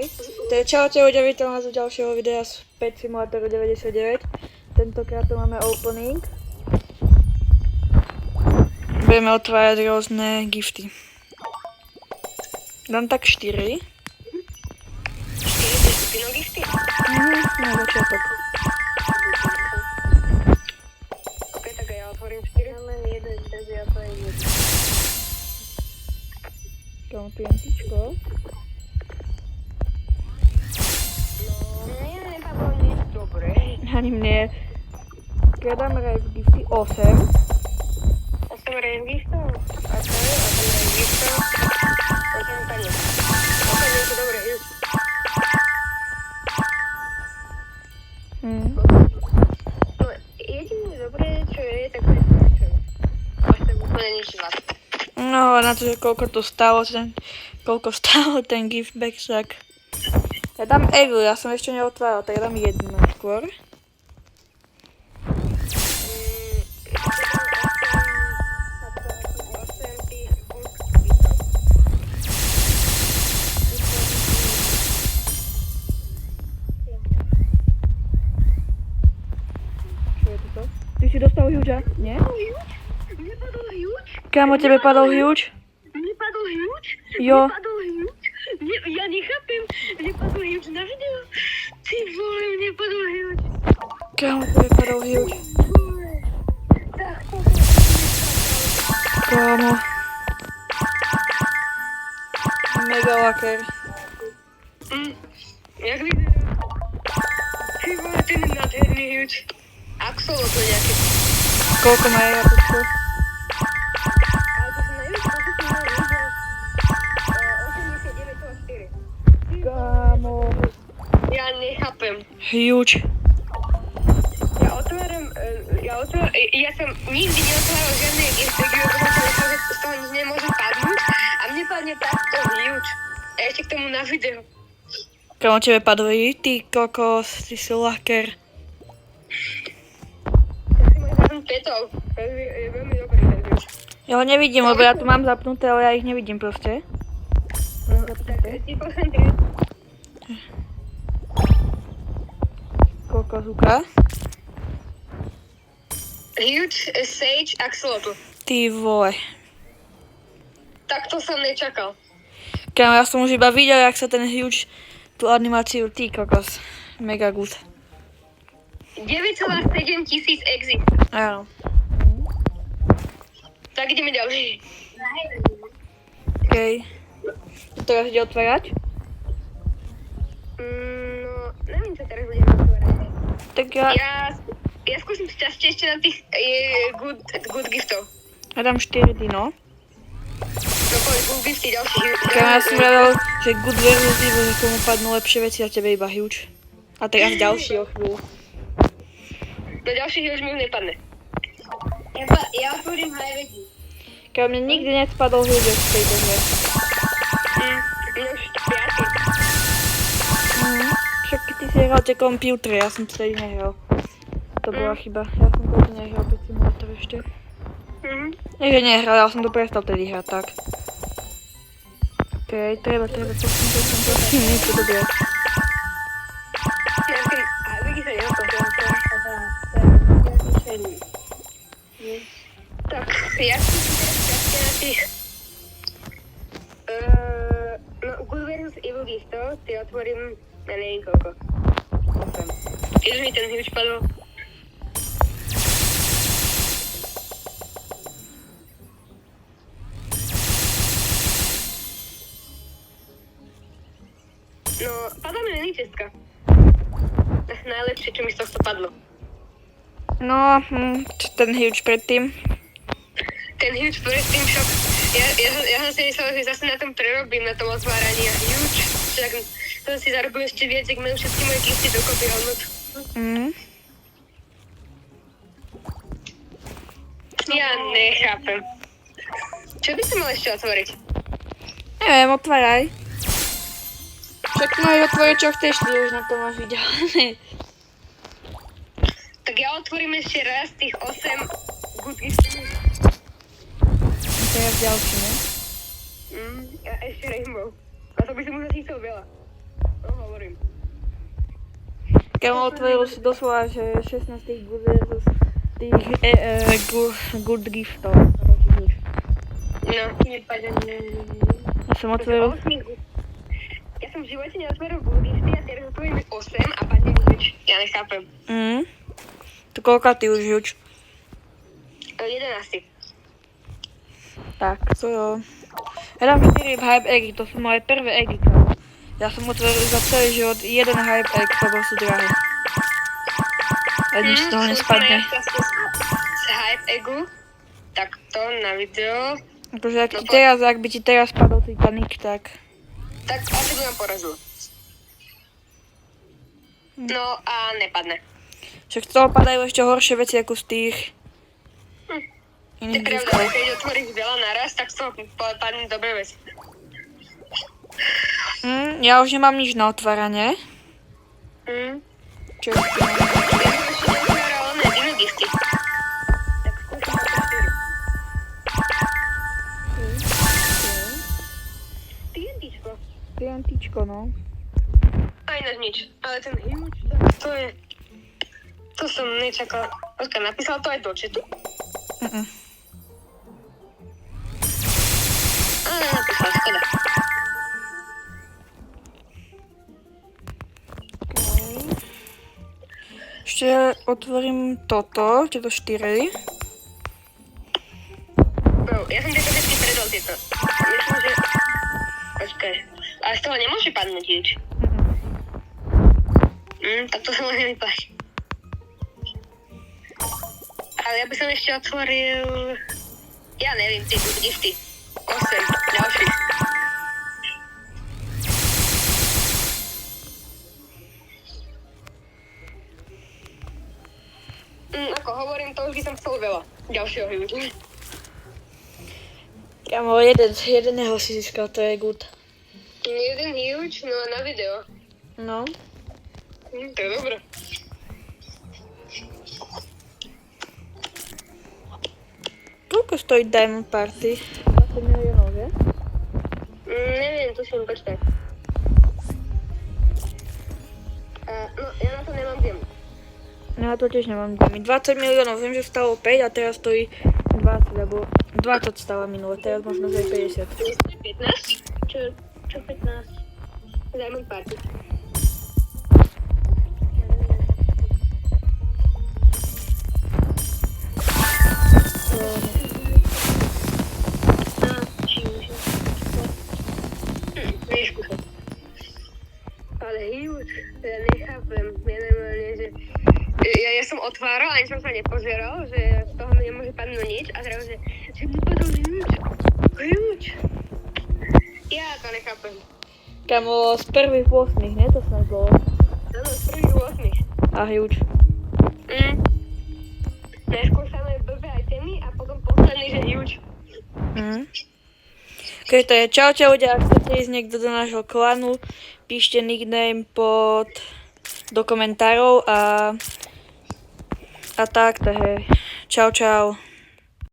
Čaute ľudia, vítam vás u ďalšieho videa z Pet Simulatoru 99. Tentokrát tu máme opening. Budeme otvárať rôzne gifty. Dám tak 4. 4 gifty? Na začiatok. Ok, tak ja otvorím 4. Len jeden, takže ja to je jeden. Kam pientičko. Ani mne. Kradám rave gifty 8. 8 rave giftov? A to je 8 rave giftov. 8 pani. 8 je to dobré, už. No, jediné dobré, čo je, tak to je čo. Až tak úplne nič vás. No, na to, že koľko stálo ten gift bag, tak... Ja dám Eagle, ja som ešte neotváral, tak ja dám jednu skôr. Ty si dostal huge, nie? Mne padol huge? Kámo, tebe padol huge? Mne padol huge? Jo. Mne padol huge? Ja nechápem, mne padol huge na video. Ty vole, mne padol huge. Kámo, tebe padol huge. Kámo. Mega laker. Jak vyzerá? Ty vole, ten je nádherný huge. Axolotl nejaký. Koľko má ja počko? Ale to som na huge, to som na huge. 89,4. Kámo. Ja nechápem. Huge. Ja som nikdy neotváral žiadne giftbagy, lebo som si myslel, že z toho nič nemôže padnúť a mne padne takto huge. A ešte k tomu na video. Kámo, tebe padli, ty kokos, ty si laker. Ja si môžem zapnúť petov. To je veľmi dobrý ten huge. Ja ho nevidím, lebo ja tu mám zapnuté, ale ja ich nevidím proste. No, tak ti pochám Kokos, ukáž. Huge Sage Axolotl. Ty vole. Takto som nečakal. Kámo, ja som už iba videl, jak sa ten huge, tú animáciu, ty kokos. Mega good. 9,7 tisíc exit. Áno. Tak ideme ďalej. Okej. To teraz ide otvárať? No, neviem, čo teraz budeme otvárať. Tak ja Ja skúsim šťastie ešte na tých good giftov. dám 4 dino. No poviem, good gifty, ďalší Kámo, ja som vedel, že good versus evil, že komu padnú lepšie veci a tebe iba huge. A teraz ďalší o chvíľu. No ďalší huge mi už nepadne. Ja otvorím high-vegi. Kámo, mne nikdy nespadol huge v tejto hre. Mne už 5. Však ty si hral tie kompútre, ja som vtedy nehral. To bola chyba, ja som vtedy nehral Pet Simulator ešte. Nie, že nehral, ja som to prestal vtedy hrať, tak. Okej, treba, prosím, niečo dobré. Ja ten high-vegi sa neotvorím. Tak, ja skúsim teraz šťastie na tých... No, good versus evil giftov, ty otvorím na neviem koľko. 8. Keď už mi ten huge padol. No, padla mi mini čestka. Najlepšie, čo mi z tohto padlo. No, ten huge predtým. Ten huge predtým šok. Ja som si myslel, že zase na tom prerobím, na tom otváraní a huge. Však som si zarobil ešte viac, ak mám všetky moje gifty dokopy hodnotu. Ja nechápem. Čo by som mal ešte otvoriť? Neviem, otváraj. Však môj otvoriť, čo chceš, ty už na to máš video. Tak ja otvorím ešte raz tých 8 good giftov. Teraz ďalší, ne? A ešte Rainbow. A to by som už asi chcel veľa. Kamo otvoril si doslova, že 16 tých good versus tých good giftov. No, nepadne. Ja som otvoril... Ja som v živote neotvoril budisty a teraz otvorím 8 a padne mi nič. Ja nechápem. To koľka ty už juč? 11. Tak, to jo. Ja dám 4 hype eggy, to sú moje prvé eggy, kámo. Ja som otvoril za celý život jeden hype egg, lebo sú drahé. A nič z toho nespadne. Z hype eggu, tak to na video. Akože ak by ti teraz spadol Titanic, tak... Tak asi by ma porazil. No a nepadne. Však z toho padajú ešte horšie veci ako z tých... To je pravda, keď otvoríš veľa naraz, tak z toho padne dobré veci. Ja už nemám nič na otváranie. Čo ešte mám? Ja som ešte neotváral dino gifty. Tak skúšam na to 4. TNTčko. TNTčko, no. A ináč nič, ale ten huge, to je... To som nečakala. Počkaj, napísal to aj do chatu? Ale napísal, škoda. Ešte otvorím toto, tieto 4. Bro, ja som tieto všetky predal tieto. Myslím, že... Počkaj. Ale z toho nemôže padnúť nič. Tak to sa môže vypať. Ale ja by som ešte otvoril... Ja neviem, tie good gifty. 8 ďalších. Ako hovorím, to už by som chcel veľa. Ďalšieho huge. Kamo, jedného si získal, to je good. Jeden huge, no a na video. No. To je dobré. Koľko stojí Diamond Party? 20 miliónov, že? Neviem, to si mi počkaj. No, ja na to nemám gemu. No ja to tiež nemám gemy. 20 miliónov, viem, že stalo 5 a teraz stojí 20, lebo 20 stala minule, teraz možno aj 50. 15? Čo 15? Diamond Party. Neskúšam. Ale huge, ja nechápem, ja nemám, že... Ja som otváral, ani som sa nepozeral, že z toho mi nemôže padnúť nič a zrazu, že mi padol huge. Ja to nechápem. Kamo, z prvých 8, ne? To snad bolo. Áno, z prvých 8. A huge. Najskôr samé blbé itemy a potom posledný, že huge. Keď to je čaute ľudia, ak chcete ísť niekto do nášho klanu, píšte nickname do komentárov a tak, to je čau.